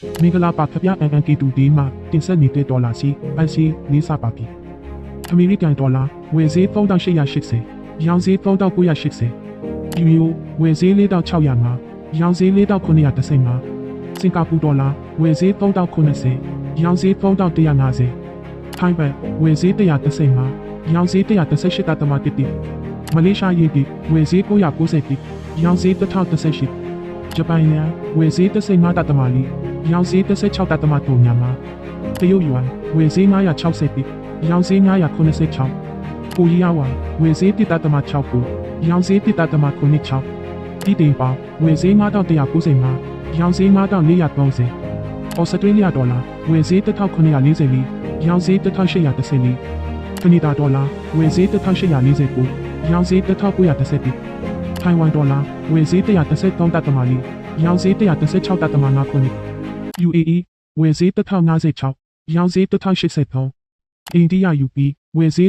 မင်္ဂလာပါခင်ဗျာ NNK2D မှာတင်ဆက်နေတဲ့ဒေါ်လာစီပန်းစီလေးစားပါပြီအမေရိကန်ဒေါ်လာဝယ်ဈေး3880ရောင်းဈေး3980ယူရိုဝယ်ဈေး4605ရောင်းဈေး4935စင်ကာပူဒေါ်လာဝယ်ဈေး3090ရောင်းဈေး3150ထိုင်းဘတ်ဝယ်ဈေး135ရောင်းဈေး138.1မလေးရှားရေဒီဝယ်ဈေး990ရောင်းဈေး1018ဂျပန်ယန်ဝယ်ဈေး15.4ရောင်းဈေး16.3ညမှာတရုတ်ယွမ်ဝယ်ဈေး960ရောင်းဈေး986ကိုရီးယားဝမ်ဝယ်ဈေး1.69ရောင်းဈေး1.96ဒီတင်ပေါဝယ်ဈေး9195ရောင်းဈေး9430ဩစတြေးလျဒေါ်လာဝယ်ဈေး1944ရောင်းဈေး1814ကနေဒါဒေါ်လာဝယ်ဈေး1849ရောင်းဈေး1911ထိုင်ဝမ်ဒေါ်လာဝယ်ဈေး133.4ရောင်းဈေး116.59 UAE ဝယ်ဈေး1056ရောင်းဈေး1083အိန္ဒိယ UP ဝယ်ဈေး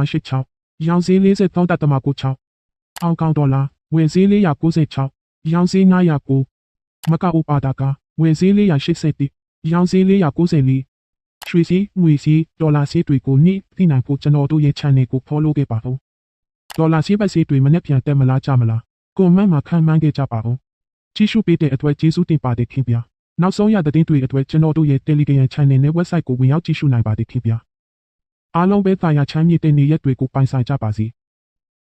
41.86ရောင်းဈေး43.96ဟောင်ကောင်ဒေါ်လာဝယ်ဈေး496ရောင်းဈေး909မကာအိုပါတာကဝယ်ဈေး481ရောင်းဈေး494ရွှေစည်းငွေစည်းဒေါ်လာစည်းတွေကိုနေ့သိနိုင်ဖို့ကျွန်တော်တို့ရဲ့ channel ကို follow ခဲ့ပါဦးဒေါ်လာစည်းပတ်စည်းတွေမနေ့ပြန်တက်မလားကြမလားကွန်မန့်မှာခံမှန်းခဲ့ကြပါဦးကြည့်ရှုပေးတဲ့အတွက်ကျေးဇူးတင်ပါတယ်ခင်ဗျာနောက်ဆုံးရသတင်းတွေအတွက်ကျွန်တော်တို့ရဲ့ Telegram channel နဲ့ website ကိုဝင်ရောက်ကြည့်ရှုနိုင်ပါတယ်ခင်ဗျာအားလုံးပဲတာယာချမ်းမြေတဲ့နေရက်တွေကိုပိုင်ဆိုင်ကြပါစေ